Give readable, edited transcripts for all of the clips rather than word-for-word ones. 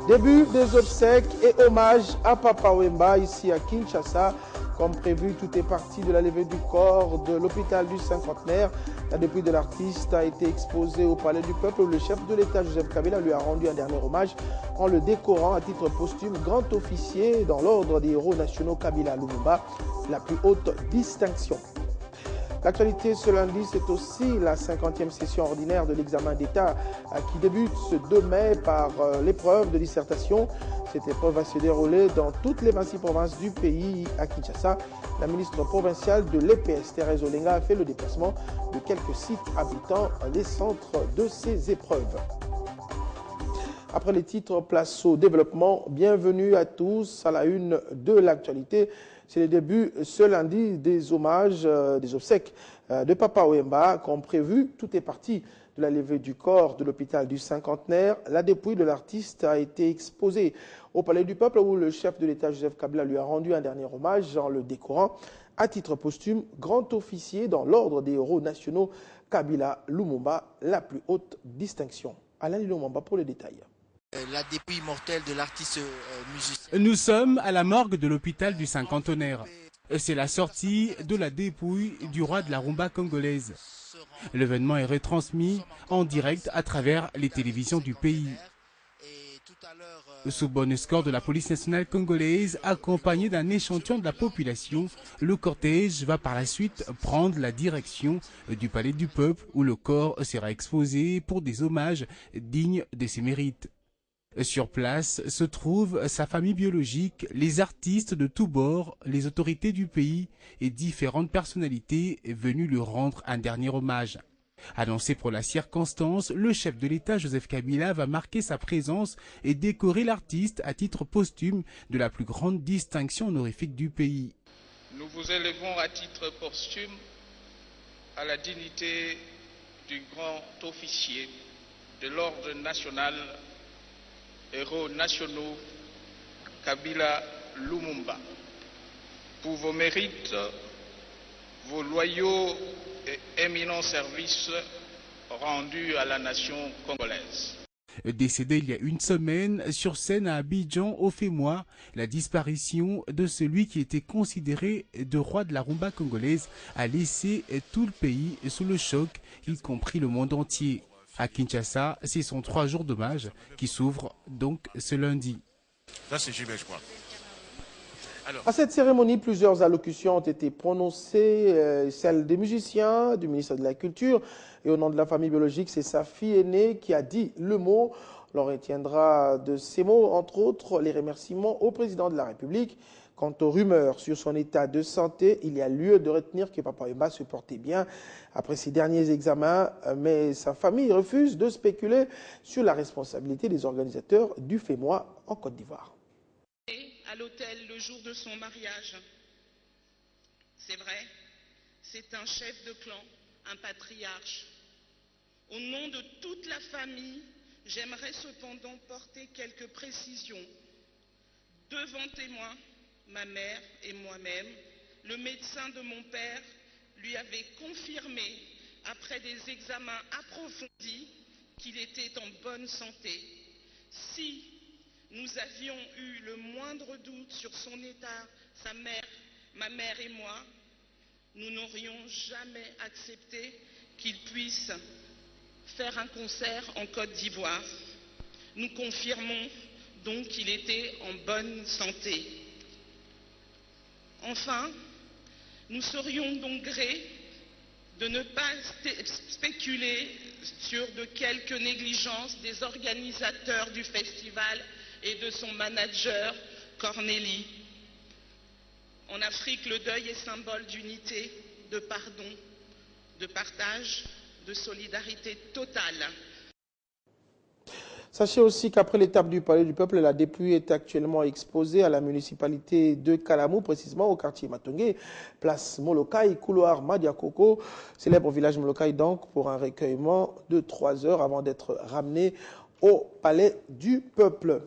Début des obsèques et hommages à Papa Wemba ici à Kinshasa. Comme prévu, tout est parti de la levée du corps de l'hôpital du cinquantenaire. La dépouille de l'artiste a été exposée au Palais du Peuple où le chef de l'État, Joseph Kabila, lui a rendu un dernier hommage en le décorant à titre posthume grand officier dans l'ordre des héros nationaux Kabila Lumumba, la plus haute distinction. L'actualité ce lundi, c'est aussi la 50e session ordinaire de l'examen d'État qui débute ce 2 mai par l'épreuve de dissertation. Cette épreuve va se dérouler dans toutes les 26 provinces du pays à Kinshasa. La ministre provinciale de l'EPS, Thérèse Olenga, a fait le déplacement de quelques sites abritant les centres de ces épreuves. Après les titres, place au développement. Bienvenue à tous à la une de l'actualité. C'est le début ce lundi des hommages, des obsèques de Papa Wemba. Comme prévu, tout est parti de la levée du corps de l'hôpital du cinquantenaire. La dépouille de l'artiste a été exposée au Palais du Peuple où le chef de l'État, Joseph Kabila, lui a rendu un dernier hommage en le décorant à titre posthume grand officier dans l'ordre des héros nationaux Kabila Lumumba, la plus haute distinction. Alain Lumumba pour les détails. La dépouille mortelle de l'artiste musicien. Nous sommes à la morgue de l'hôpital du cinquantenaire. C'est la sortie de la dépouille du roi de la rumba congolaise. L'événement est retransmis en direct à travers les télévisions du pays. Sous bon escorte de la police nationale congolaise, accompagné d'un échantillon de la population, le cortège va par la suite prendre la direction du Palais du Peuple où le corps sera exposé pour des hommages dignes de ses mérites. Sur place se trouvent sa famille biologique, les artistes de tous bords, les autorités du pays et différentes personnalités venues lui rendre un dernier hommage. Annoncé pour la circonstance, le chef de l'État Joseph Kabila va marquer sa présence et décorer l'artiste à titre posthume de la plus grande distinction honorifique du pays. Nous vous élevons à titre posthume à la dignité du grand officier de l'ordre national, héros nationaux Kabila Lumumba, pour vos mérites, vos loyaux et éminents services rendus à la nation congolaise. Décédé il y a une semaine, sur scène à Abidjan, au Fémois, la disparition de celui qui était considéré de roi de la rumba congolaise a laissé tout le pays sous le choc, y compris le monde entier. À Kinshasa, ce sont 3 jours d'hommage qui s'ouvrent donc ce lundi. Là, c'est JB, je crois. À cette cérémonie, plusieurs allocutions ont été prononcées, celle des musiciens, du ministre de la Culture, et au nom de la famille biologique, c'est sa fille aînée qui a dit le mot. On retiendra de ces mots, entre autres, les remerciements au président de la République. Quant aux rumeurs sur son état de santé, il y a lieu de retenir que Papa Wemba se portait bien après ses derniers examens, mais sa famille refuse de spéculer sur la responsabilité des organisateurs du FEMOA en Côte d'Ivoire. À l'hôtel le jour de son mariage. C'est vrai, c'est un chef de clan, un patriarche. Au nom de toute la famille, j'aimerais cependant porter quelques précisions. Devant témoins, ma mère et moi-même, le médecin de mon père lui avait confirmé, après des examens approfondis, qu'il était en bonne santé. Si nous avions eu le moindre doute sur son état, ma mère et moi, nous n'aurions jamais accepté qu'il puisse faire un concert en Côte d'Ivoire. Nous confirmons donc qu'il était en bonne santé. Enfin, nous serions donc grés de ne pas spéculer sur de quelques négligences des organisateurs du festival et de son manager, Cornélie. En Afrique, le deuil est symbole d'unité, de pardon, de partage, de solidarité totale. Sachez aussi qu'après l'étape du Palais du Peuple, la dépouille est actuellement exposée à la municipalité de Kalamou, précisément au quartier Matongé, place Molokai, couloir Madiakoko, célèbre village Molokai donc, pour un recueillement de 3 heures avant d'être ramené au Palais du Peuple.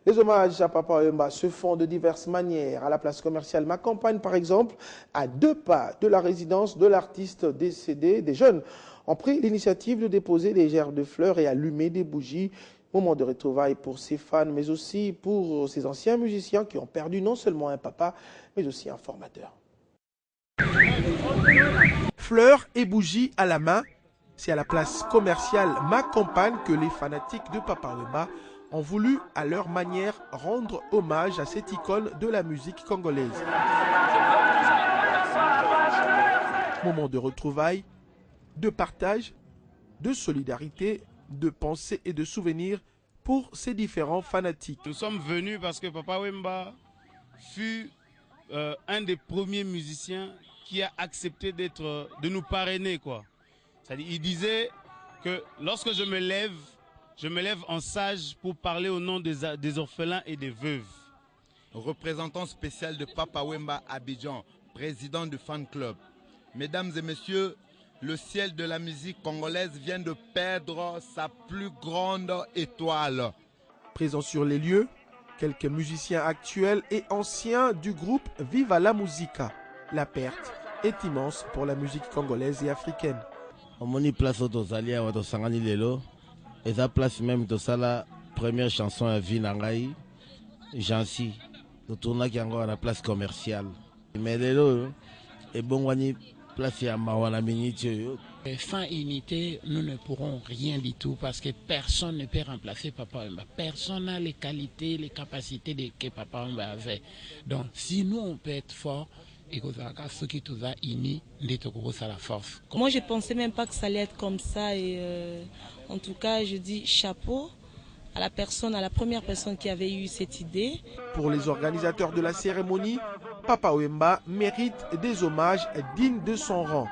Les hommages à Papa Wemba se font de diverses manières. À la place commerciale Ma Campagne, par exemple, à 2 pas de la résidence de l'artiste décédé, des jeunes ont pris l'initiative de déposer des gerbes de fleurs et allumer des bougies Moment de retrouvailles pour ses fans, mais aussi pour ces anciens musiciens qui ont perdu non seulement un papa, mais aussi un formateur. Fleurs et bougies à la main, c'est à la place commerciale Ma Campagne que les fanatiques de Papa Wemba ont voulu, à leur manière, rendre hommage à cette icône de la musique congolaise. Moment de retrouvailles, de partage, de solidarité, de pensée et de souvenirs pour ces différents fanatiques. Nous sommes venus parce que Papa Wemba fut un des premiers musiciens qui a accepté de nous parrainer, quoi. C'est-à-dire, il disait que lorsque je me lève en sage pour parler au nom des orphelins et des veuves. Représentant spécial de Papa Wemba Abidjan, président du fan club. Mesdames et messieurs, le ciel de la musique congolaise vient de perdre sa plus grande étoile. Présents sur les lieux, quelques musiciens actuels et anciens du groupe Viva la Musica. La perte est immense pour la musique congolaise et africaine. On place autosalia autosangani lelo et ça place même de ça la première chanson à vie nangai Jansi nous tourna qui encore à la place commerciale mais lelo et bon wani place ya mawana miniti. Fin unité, nous ne pourrons rien du tout parce que personne ne peut remplacer Papa Wemba. Personne n'a les qualités, les capacités que Papa Wemba avait. Donc si nous on peut être fort, ceux qui nous a unis, à la force. Moi, je ne pensais même pas que ça allait être comme ça. Et en tout cas, je dis chapeau à la première personne qui avait eu cette idée. Pour les organisateurs de la cérémonie, Papa Wemba mérite des hommages dignes de son rang.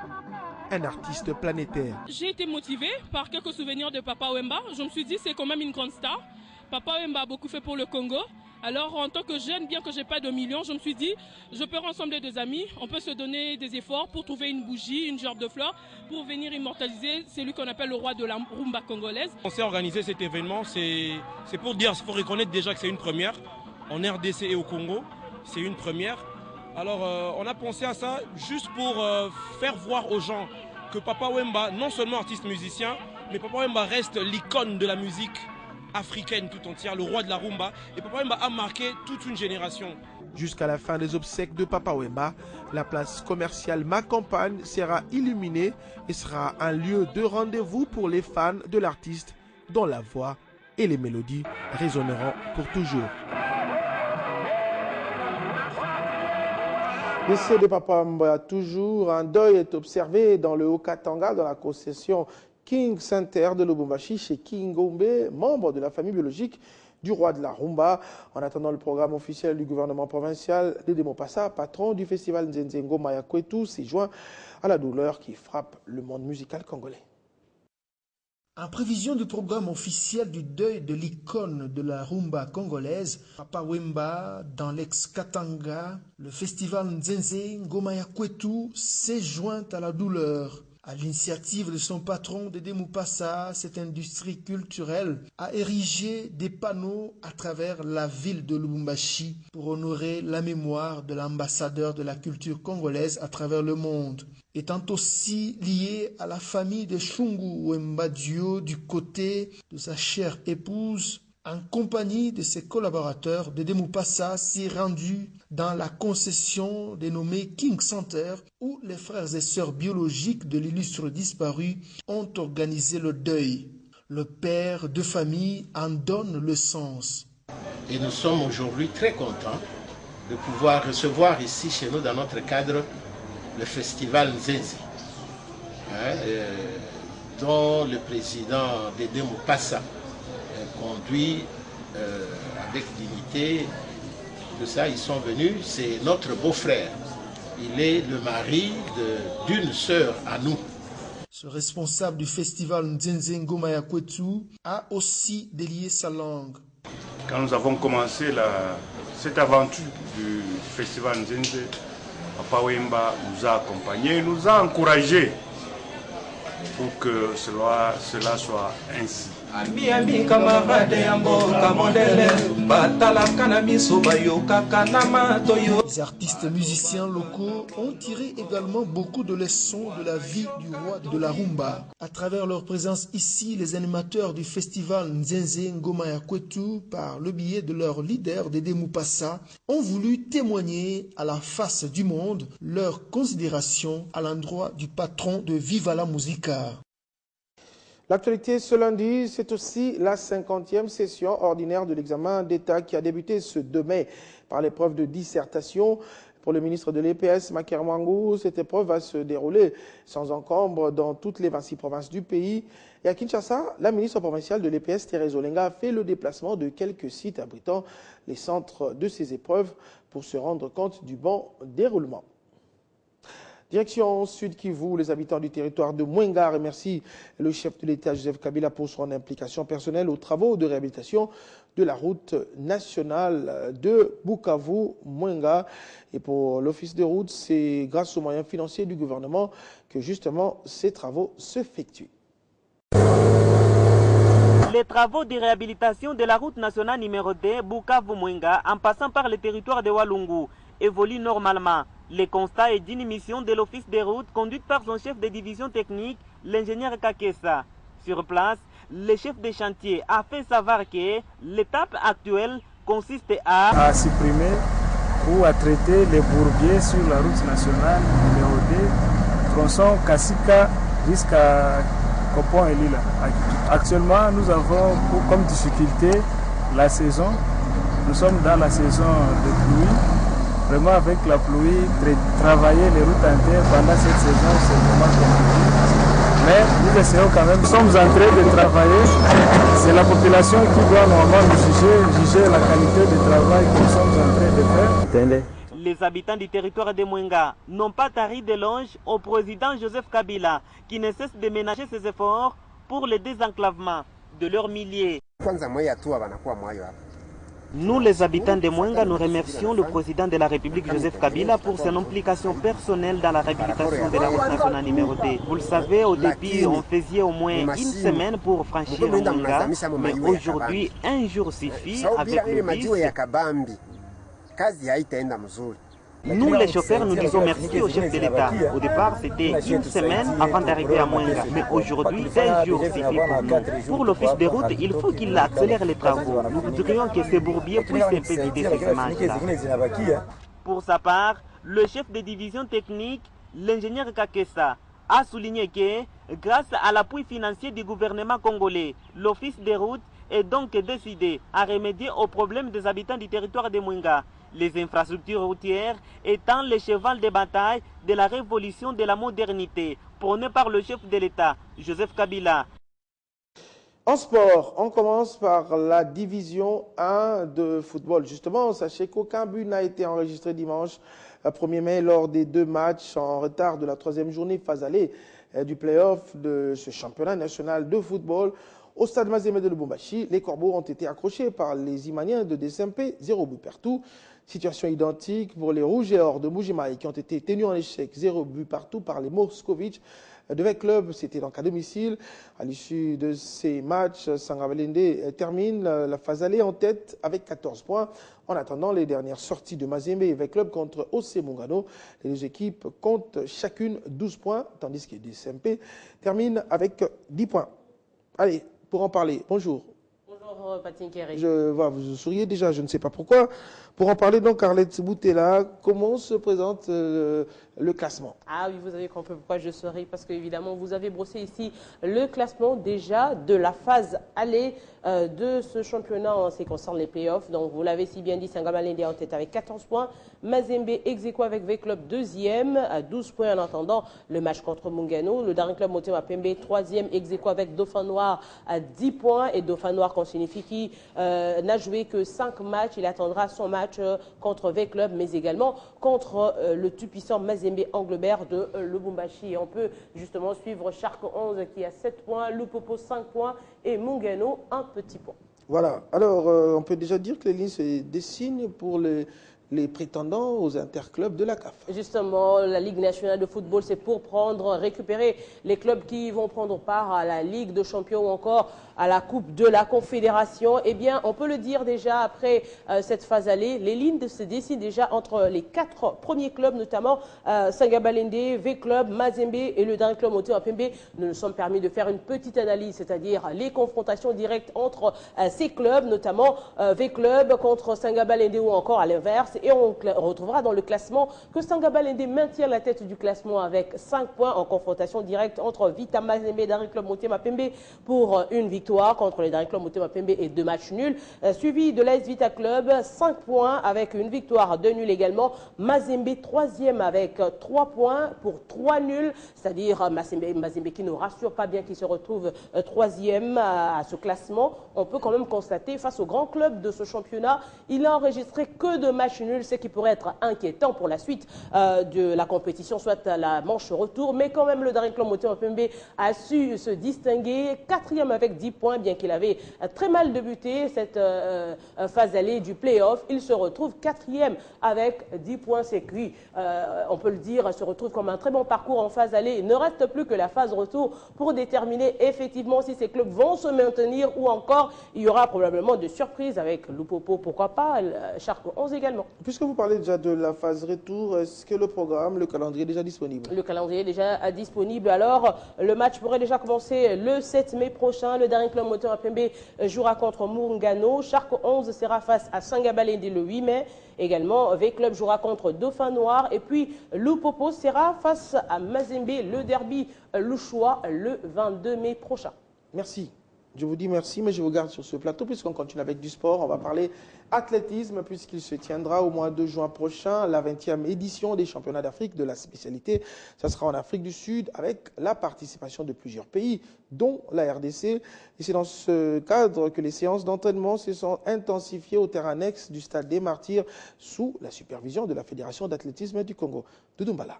Un artiste planétaire. J'ai été motivée par quelques souvenirs de Papa Wemba. Je me suis dit c'est quand même une grande star. Papa Wemba a beaucoup fait pour le Congo. Alors en tant que jeune, bien que je n'ai pas de millions, je me suis dit, je peux rassembler des amis, on peut se donner des efforts pour trouver une bougie, une gerbe de fleurs, pour venir immortaliser celui qu'on appelle le roi de la rumba congolaise. On s'est organisé cet événement, c'est pour dire, il faut reconnaître déjà que c'est une première. En RDC et au Congo, c'est une première. Alors on a pensé à ça juste pour faire voir aux gens que Papa Wemba, non seulement artiste musicien, mais Papa Wemba reste l'icône de la musique africaine tout entière, le roi de la rumba. Et Papa Wemba a marqué toute une génération. Jusqu'à la fin des obsèques de Papa Wemba, la place commerciale Ma Campagne sera illuminée et sera un lieu de rendez-vous pour les fans de l'artiste dont la voix et les mélodies résonneront pour toujours. Décès de Papa Wemba, toujours un deuil est observé dans le Haut-Katanga, dans la concession King Center de Lubumbashi chez King Gombe, membre de la famille biologique du roi de la rumba. En attendant le programme officiel du gouvernement provincial, Dédé Mopassa, patron du festival Nzenzengo Maya Kwetu, s'est joint à la douleur qui frappe le monde musical congolais. En prévision du programme officiel du deuil de l'icône de la rumba congolaise, Papa Wemba, dans l'ex-Katanga, le festival Nzenzengo Maya Kwetu s'est joint à la douleur. À l'initiative de son patron Dédé Mopassa, cette industrie culturelle a érigé des panneaux à travers la ville de Lubumbashi pour honorer la mémoire de l'ambassadeur de la culture congolaise à travers le monde. Étant aussi lié à la famille de Shungu Wemba Dio du côté de sa chère épouse, en compagnie de ses collaborateurs, Dédé Mopassa s'est rendu dans la concession dénommée King Center, où les frères et sœurs biologiques de l'illustre disparu ont organisé le deuil. Le père de famille en donne le sens. Et nous sommes aujourd'hui très contents de pouvoir recevoir ici chez nous, dans notre cadre, le festival Nzenze, dont le président Dédé Mopassa conduit avec dignité. Tout ça, ils sont venus, c'est notre beau-frère. Il est le mari d'une sœur à nous. Ce responsable du festival Nzenzengo Maya Kwetu a aussi délié sa langue. Quand nous avons commencé cette aventure du festival Nzenze, Papa Wemba nous a accompagnés, nous a encouragés pour que cela soit ainsi. Ami camarade yamboka modele batala kana miso bayoka kana matoyo. Les artistes musiciens locaux ont tiré également beaucoup de leçons de la vie du roi de la rumba. À travers leur présence ici, les animateurs du festival Nzenze Ngoma ya Kwetu, par le biais de leur leader Dédé Moupassa, ont voulu témoigner à la face du monde leur considération à l'endroit du patron de Viva la Musica. L'actualité ce lundi, c'est aussi la 50e session ordinaire de l'examen d'État qui a débuté ce 2 mai par l'épreuve de dissertation. Pour le ministre de l'EPS, Maker Mwangou, cette épreuve va se dérouler sans encombre dans toutes les 26 provinces du pays. Et à Kinshasa, la ministre provinciale de l'EPS, Thérèse Olenga, a fait le déplacement de quelques sites abritant les centres de ces épreuves pour se rendre compte du bon déroulement. Direction Sud Kivu, les habitants du territoire de Mwenga remercient le chef de l'État Joseph Kabila pour son implication personnelle aux travaux de réhabilitation de la route nationale de Bukavu-Mwenga. Et pour l'office de route, c'est grâce aux moyens financiers du gouvernement que justement ces travaux s'effectuent. Les travaux de réhabilitation de la route nationale numéro 2 Bukavu-Mwenga en passant par le territoire de Walungu évoluent normalement. Le constat est d'une mission de l'office des routes conduite par son chef de division technique, l'ingénieur Kakessa. Sur place, le chef de chantier a fait savoir que l'étape actuelle consiste à supprimer ou à traiter les bourbiers sur la route nationale numéro 2, tronçon Kassika jusqu'à Copon et Lila. Actuellement, nous avons comme difficulté la saison. Nous sommes dans la saison de pluie. Vraiment, avec la pluie, travailler les routes entières pendant cette saison, c'est vraiment compliqué. Mais nous essayons quand même. Nous sommes en train de travailler. C'est la population qui doit normalement juger la qualité du travail que nous sommes en train de faire. Les habitants du territoire de Mwenga n'ont pas tari d'éloge au président Joseph Kabila, qui ne cesse de ménager ses efforts pour le désenclavement de leurs milliers. Nous, les habitants de Mwenga, nous remercions le président de la République, Joseph Kabila, pour son implication personnelle dans la réhabilitation de la route nationale numéro 2. Vous le savez, au début, on faisait au moins une semaine pour franchir Mwenga, mais aujourd'hui, un jour suffit avec le bus. Nous, les chauffeurs, nous disons merci au chef de l'État. Au départ, c'était une semaine avant d'arriver à Mwenga. Mais aujourd'hui, 5 jours suffit pour nous. Pour l'office des routes, il faut qu'il accélère les travaux. Nous voudrions que ces bourbiers puissent un peu vider ces images-là. Pour sa part, le chef de division technique, l'ingénieur Kakessa, a souligné que, grâce à l'appui financier du gouvernement congolais, l'office des routes est donc décidé à remédier aux problèmes des habitants du territoire de Mwenga. Les infrastructures routières étant le cheval de bataille de la révolution de la modernité, prônée par le chef de l'État, Joseph Kabila. En sport, on commence par la division 1 de football. Justement, sachez qu'aucun but n'a été enregistré dimanche 1er mai lors des 2 matchs en retard de la 3e journée phase aller du play-off de ce championnat national de football. Au stade Mazembe de Lubumbashi, les Corbeaux ont été accrochés par les Imaniens de DSMP, 0 but partout. Situation identique pour les Rouges et Or de Moujimaï qui ont été tenus en échec, 0 but partout par les Moscovitch de Vec Club. C'était donc à domicile. À l'issue de ces matchs, Sangabalende termine la phase aller en tête avec 14 points. En attendant les dernières sorties de Mazembe et Vec Club contre OC Mungano, les 2 équipes comptent chacune 12 points, tandis que DSMP termine avec 10 points. Allez, pour en parler, bonjour. Bonjour Patine Kéré. Je vois, vous souriez déjà, je ne sais pas pourquoi. Pour en parler donc, Arlette Boutella, comment se présente le classement? Ah oui, vous avez compris pourquoi je souris, parce qu'évidemment, vous avez brossé ici le classement déjà de la phase aller de ce championnat en ce qui concerne les playoffs. Donc, vous l'avez si bien dit, Sangamalende en tête avec 14 points. Mazembe ex-aequo avec V-Club 2e à 12 points en attendant le match contre Mungano. Le Daring Club Motema Pembe 3e ex-aequo avec Dauphin Noir à 10 points. Et Dauphin Noir, qu'on signifie qui n'a joué que 5 matchs. Il attendra son match contre V-Club, mais également contre le tout-puissant Mazembe Anglebert de Lubumbashi. Et on peut justement suivre Shark 11 qui a 7 points, Lupopo 5 points et Mungano 1 petit point. Voilà, alors on peut déjà dire que les lignes se dessinent pour les les prétendants aux interclubs de la CAF. Justement, la Ligue nationale de football, c'est pour récupérer les clubs qui vont prendre part à la Ligue de champions ou encore à la Coupe de la Confédération. Eh bien, on peut le dire déjà après cette phase aller, les lignes se dessinent déjà entre les 4 premiers clubs, notamment Sangabalende, V-Club, Mazembe et le Daring Club Motema Pembe. Nous nous sommes permis de faire une petite analyse, c'est-à-dire les confrontations directes entre ces clubs, notamment V-Club contre Sangabalende ou encore à l'inverse. Et on retrouvera dans le classement que Sangabalende maintient la tête du classement avec 5 points en confrontation directe entre Vita Mazembe et Daring Club Motema Pembe pour une victoire contre les Daring Club Motema Pembe et 2 matchs nuls. Suivi de l'AS Vita Club, 5 points avec une victoire, 2 nuls également. Mazembe 3e avec 3 points pour 3 nuls, c'est-à-dire Mazembe qui ne rassure pas bien, qui se retrouve 3e à ce classement. On peut quand même constater face au grand club de ce championnat, il n'a enregistré que 2 matchs nuls, ce qui pourrait être inquiétant pour la suite de la compétition, soit à la manche retour. Mais quand même, le Daring Club Motema Pembe a su se distinguer, 4e avec 10 points, bien qu'il avait très mal débuté cette phase allée du play-off. Il se retrouve 4e avec 10 points. C'est cuit. On peut le dire, se retrouve comme un très bon parcours en phase allée. Il ne reste plus que la phase retour pour déterminer effectivement si ces clubs vont se maintenir ou encore il y aura probablement de surprises avec Lupopo, pourquoi pas, Charles 11 également. Puisque vous parlez déjà de la phase retour, est-ce que le calendrier est déjà disponible? Le calendrier est déjà disponible. Alors, le match pourrait déjà commencer le 7 mai prochain. Le Daring Club Motema Pembe jouera contre Murungano. Shark 11 sera face à Sangabalende le 8 mai. Également, V-Club jouera contre Dauphin Noir. Et puis, Lupopo sera face à Mazembe, le derby Louchois, le 22 mai prochain. Merci. Je vous dis merci, mais je vous garde sur ce plateau puisqu'on continue avec du sport. On va parler athlétisme puisqu'il se tiendra au mois de juin prochain la 20e édition des championnats d'Afrique de la spécialité. Ça sera en Afrique du Sud avec la participation de plusieurs pays, dont la RDC. Et c'est dans ce cadre que les séances d'entraînement se sont intensifiées au terrain annexe du stade des Martyrs sous la supervision de la Fédération d'athlétisme du Congo. Doumbala.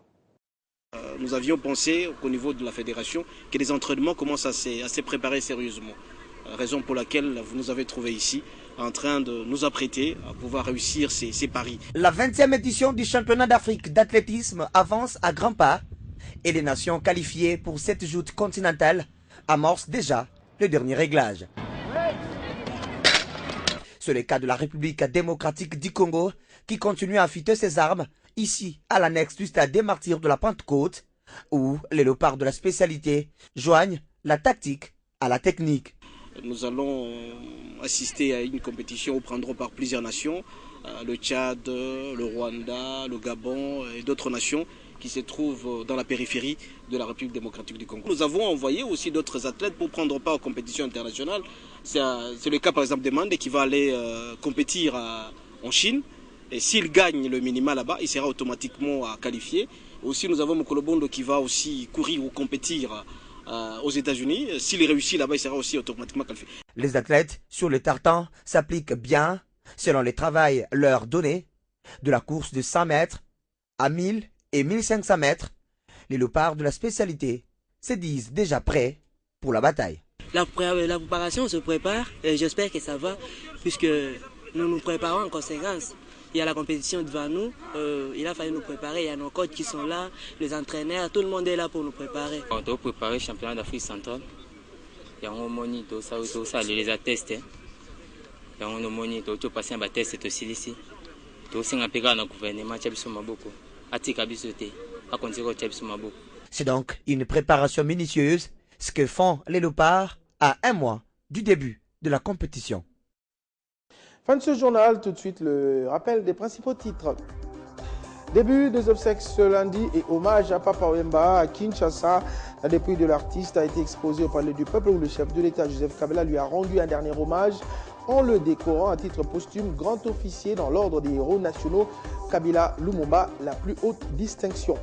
Nous avions pensé au niveau de la fédération que les entraînements commencent à se préparer sérieusement. Raison pour laquelle vous nous avez trouvé ici en train de nous apprêter à pouvoir réussir ces paris. La 20e édition du championnat d'Afrique d'athlétisme avance à grands pas et les nations qualifiées pour cette joute continentale amorcent déjà le dernier réglage. C'est le cas de la République démocratique du Congo qui continue à affûter ses armes ici à l'annexe du stade des Martyrs de la Pentecôte où les léopards de la spécialité joignent la tactique à la technique. Nous allons assister à une compétition où prendront part plusieurs nations, le Tchad, le Rwanda, le Gabon et d'autres nations qui se trouvent dans la périphérie de la République démocratique du Congo. Nous avons envoyé aussi d'autres athlètes pour prendre part aux compétitions internationales. C'est le cas par exemple de Mandé qui va aller compétir en Chine. Et s'il gagne le minima là-bas, il sera automatiquement qualifié. Aussi, nous avons Mokolo Bondo qui va aussi courir ou compétir aux États-Unis. S'il réussit là-bas, il sera aussi automatiquement qualifié. Les athlètes sur le tartan s'appliquent bien selon les travails leur donnés. De la course de 100 mètres à 1000 et 1500 mètres, les léopards de la spécialité se disent déjà prêts pour la bataille. La préparation se prépare et j'espère que ça va puisque nous nous préparons en conséquence. Il y a la compétition devant nous, il a fallu nous préparer, il y a nos coachs qui sont là, les entraîneurs, tout le monde est là pour nous préparer. On doit préparer le championnat d'Afrique centrale. Il y a un moni, tout ça, les attestes. Il y a un moni, tout ça, passer un test aussi ici. Tout ça, on a payé dans le gouvernement, c'est donc une préparation minutieuse, ce que font les léopards à un mois du début de la compétition. Fin de ce journal, tout de suite le rappel des principaux titres. Début des obsèques ce lundi et hommage à Papa Wemba à Kinshasa. La dépouille de l'artiste a été exposée au Palais du Peuple où le chef de l'État Joseph Kabila lui a rendu un dernier hommage en le décorant à titre posthume grand officier dans l'ordre des héros nationaux Kabila Lumumba, la plus haute distinction.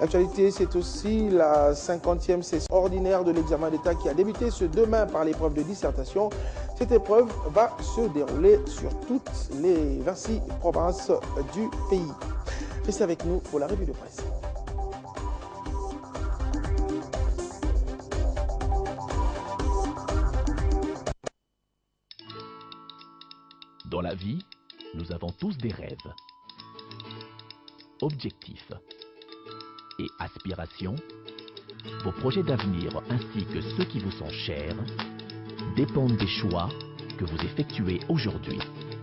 L'actualité, c'est aussi la 50e session ordinaire de l'examen d'État qui a débuté ce demain par l'épreuve de dissertation. Cette épreuve va se dérouler sur toutes les 26 provinces du pays. Restez avec nous pour la revue de presse. Dans la vie, Nous avons tous des rêves, objectifs et aspirations. Vos projets d'avenir ainsi que ceux qui vous sont chers dépendent des choix que vous effectuez aujourd'hui.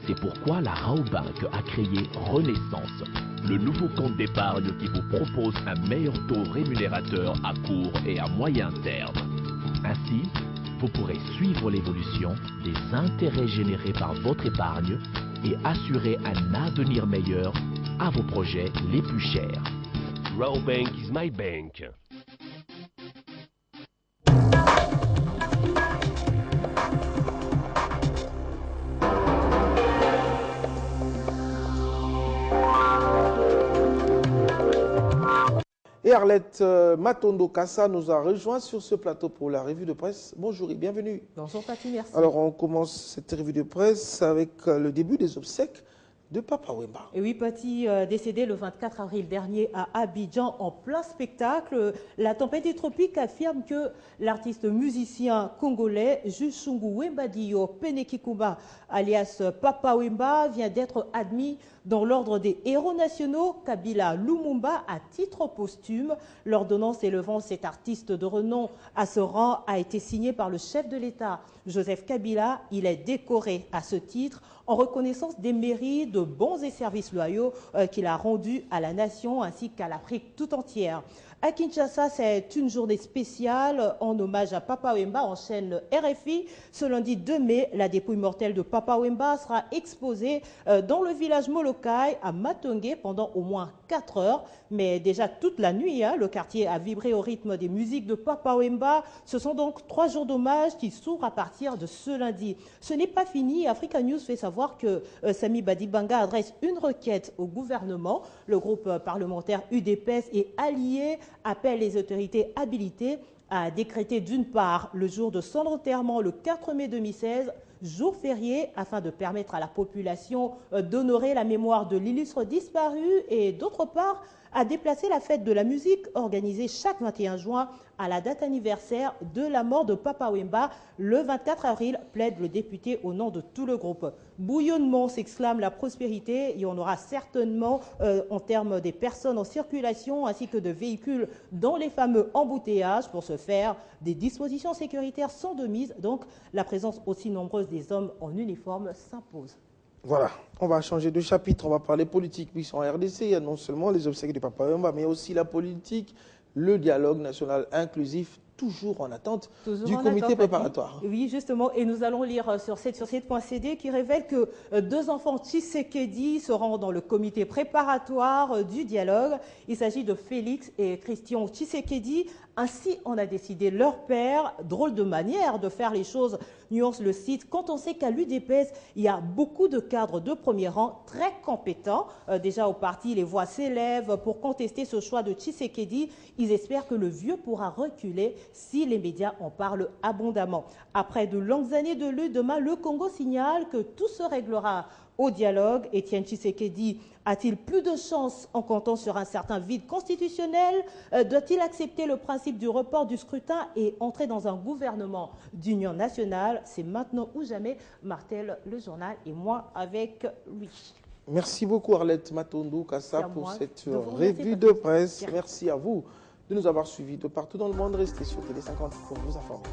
C'est pourquoi la Raobank a créé Renaissance, le nouveau compte d'épargne qui vous propose un meilleur taux rémunérateur à court et à moyen terme. Ainsi, vous pourrez suivre l'évolution des intérêts générés par votre épargne et assurer un avenir meilleur à vos projets les plus chers. Raobank is my bank. Et Arlette Matondo Kassa nous a rejoint sur ce plateau pour la revue de presse. Bonjour et bienvenue. Bonjour Paty, merci. Alors on commence cette revue de presse avec le début des obsèques de Papa Wemba. Et oui, Paty, décédé le 24 avril dernier à Abidjan en plein spectacle. La tempête des tropiques affirme que l'artiste musicien congolais Jusungu Wembadio Penekikumba, alias Papa Wemba, vient d'être admis dans l'ordre des héros nationaux Kabila Lumumba à titre posthume. L'ordonnance élevant cet artiste de renom à ce rang a été signée par le chef de l'État, Joseph Kabila. Il est décoré à ce titre en reconnaissance des mérites de bons et services loyaux qu'il a rendus à la nation ainsi qu'à l'Afrique tout entière. À Kinshasa, c'est une journée spéciale en hommage à Papa Wemba en chaîne RFI. Ce lundi 2 mai, la dépouille mortelle de Papa Wemba sera exposée dans le village Molokai à Matongué pendant au moins 4 heures. Mais déjà toute la nuit, le quartier a vibré au rythme des musiques de Papa Wemba. Ce sont donc 3 jours d'hommage qui s'ouvrent à partir de ce lundi. Ce n'est pas fini. Africa News fait savoir que Sami Badibanga adresse une requête au gouvernement. Le groupe parlementaire UDPS et allié appelle les autorités habilitées à décréter d'une part le jour de son enterrement le 4 mai 2016, jour férié, afin de permettre à la population d'honorer la mémoire de l'illustre disparu, et d'autre part à déplacer la fête de la musique organisée chaque 21 juin à la date anniversaire de la mort de Papa Wemba le 24 avril, plaide le député au nom de tout le groupe. Bouillonnement, s'exclame la prospérité. Il y en aura certainement en termes des personnes en circulation ainsi que de véhicules dans les fameux embouteillages. Pour ce faire, des dispositions sécuritaires sont de mise, donc la présence aussi nombreuse des hommes en uniforme s'impose. Voilà, on va changer de chapitre, on va parler politique. Oui, en RDC, il y a non seulement les obsèques de Papa Wemba, mais aussi la politique, le dialogue national inclusif, toujours en attente du comité préparatoire. Oui, justement, et nous allons lire sur cette.cd qui révèle que 2 enfants Tshisekedi seront dans le comité préparatoire du dialogue. Il s'agit de Félix et Christian Tshisekedi. Ainsi, on a décidé leur père. Drôle de manière de faire les choses, nuance le site, quand on sait qu'à l'UDPS, il y a beaucoup de cadres de premier rang très compétents. Déjà au parti, les voix s'élèvent pour contester ce choix de Tshisekedi. Ils espèrent que le vieux pourra reculer si les médias en parlent abondamment. Après de longues années de lutte, demain, le Congo signale que tout se réglera au dialogue. Étienne Tshisekedi a-t-il plus de chance en comptant sur un certain vide constitutionnel? Doit-il accepter le principe du report du scrutin et entrer dans un gouvernement d'union nationale? C'est maintenant ou jamais, martèle le journal, et moi avec lui. Merci beaucoup Arlette Matondo Kassa pour cette revue de presse. Merci à vous de nous avoir suivis de partout dans le monde. Restez sur Télé 50 pour vous informer.